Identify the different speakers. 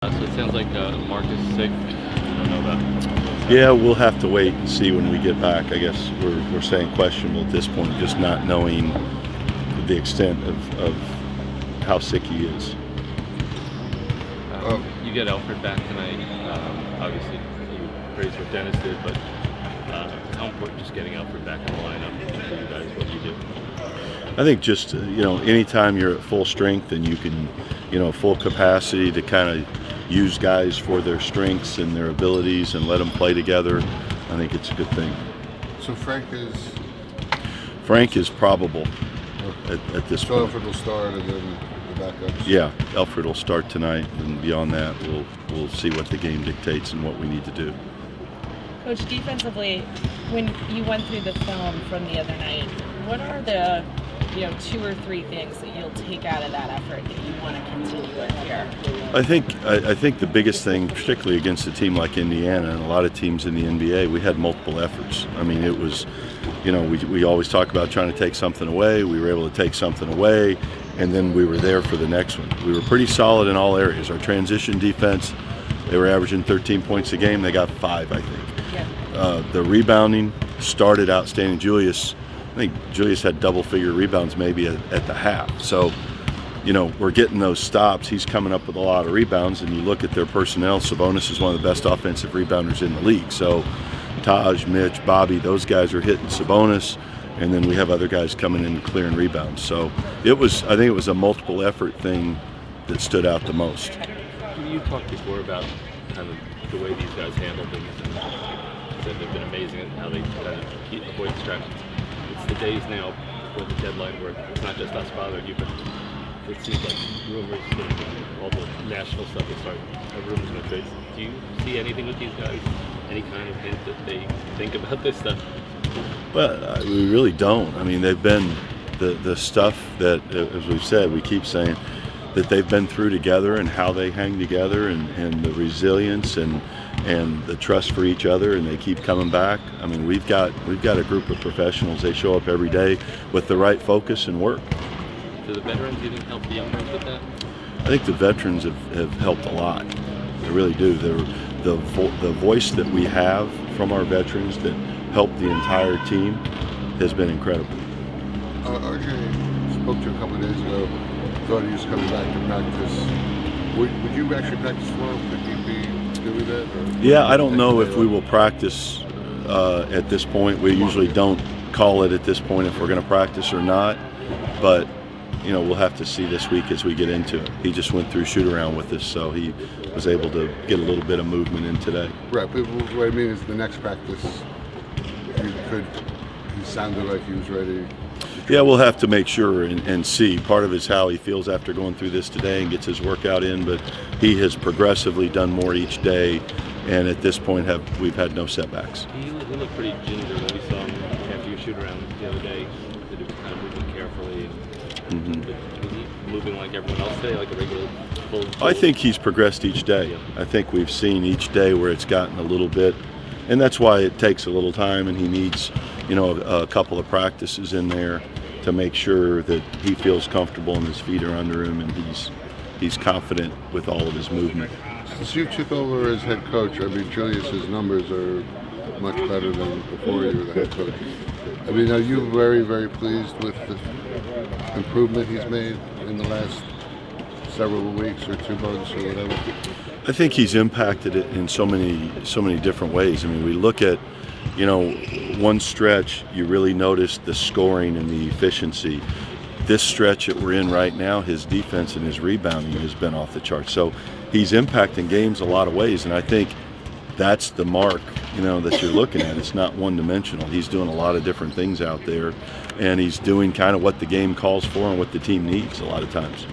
Speaker 1: So it sounds like Mark is sick. I don't know about.
Speaker 2: Yeah, we'll have to wait and see when we get back. I guess we're saying questionable at this point, just not knowing the extent of how sick he is.
Speaker 1: You get Alfred back tonight. Obviously, you praise what Dennis did, but how important just getting Alfred back in the lineup for you guys? What do you do?
Speaker 2: I think just anytime you're at full strength and you can, full capacity to kind of use guys for their strengths and their abilities and let them play together, I think it's a good thing.
Speaker 3: So Frank
Speaker 2: is probable at this
Speaker 3: so
Speaker 2: point.
Speaker 3: Alfred will start and then the backups.
Speaker 2: Yeah, Alfred will start tonight, and beyond that, we'll see what the game dictates and what we need to do.
Speaker 4: Coach, defensively, when you went through the film from the other night, what are the 2 or 3 things that you'll take out of that effort that you want to continue with here?
Speaker 2: I think the biggest thing, particularly against a team like Indiana and a lot of teams in the NBA, we had multiple efforts. I mean, it was, we always talk about trying to take something away. We were able to take something away, and then we were there for the next one. We were pretty solid in all areas. Our transition defense, they were averaging 13 points a game. They got 5, I think.
Speaker 4: Yeah.
Speaker 2: The rebounding started outstanding. I think Julius had double-figure rebounds maybe at the half. So, we're getting those stops. He's coming up with a lot of rebounds, and you look at their personnel, Sabonis is one of the best offensive rebounders in the league. So Taj, Mitch, Bobby, those guys are hitting Sabonis, and then we have other guys coming in and clearing rebounds. So I think it was a multiple effort thing that stood out the most.
Speaker 1: You talked before about kind of the way these guys handle things, and said they've been amazing at how they kind of avoid distractions. It's the days now before the deadline where it's not just us bothering you, but it seems like rumors and all the national stuff is starting. Rumors and trades. Do you see anything with these guys? Any kind of hint that they think about this stuff?
Speaker 2: Well, we really don't. I mean, they've been the stuff that, as we've said, we keep saying that they've been through together and how they hang together and the resilience and the trust for each other, and they keep coming back. I mean, we've got a group of professionals. They show up every day with the right focus and work.
Speaker 1: Do the veterans even help the young ones with that?
Speaker 2: I think the veterans have helped a lot. They really do. The voice that we have from our veterans that help the entire team has been incredible.
Speaker 3: RJ spoke to you a couple of days ago. Thought he was coming back to practice. Would you actually practice for him? Could you be doing that? Or
Speaker 2: Yeah, I don't know if we will practice at this point. We usually don't call it at this point if we're going to practice or not. But we'll have to see this week as we get into it. He just went through shoot-around with us, so he was able to get a little bit of movement in today.
Speaker 3: Right, but what I mean is the next practice, he sounded like he was ready.
Speaker 2: Yeah, we'll have to make sure and see. Part of it is how he feels after going through this today and gets his workout in, but he has progressively done more each day, and at this point we've had no setbacks.
Speaker 1: He looked pretty ginger when we saw him after your shoot-around the other day. That he was kind of moving carefully. Was he moving like everyone else today, like a regular full?
Speaker 2: I think he's progressed each day.
Speaker 1: Yeah.
Speaker 2: I think we've seen each day where it's gotten a little bit, and that's why it takes a little time, and he needs, a couple of practices in there to make sure that he feels comfortable and his feet are under him and he's confident with all of his movement.
Speaker 3: Since you took over as head coach, I mean, Julius's numbers are much better than before you were the head coach. I mean, are you very, very pleased with the improvement he's made in the last several weeks or 2 months or whatever?
Speaker 2: I think he's impacted it in so many different ways. I mean, we look at, one stretch, you really notice the scoring and the efficiency. This stretch that we're in right now, his defense and his rebounding has been off the charts. So he's impacting games a lot of ways, and I think that's the mark, that you're looking at. It's not one-dimensional. He's doing a lot of different things out there, and he's doing kind of what the game calls for and what the team needs a lot of times.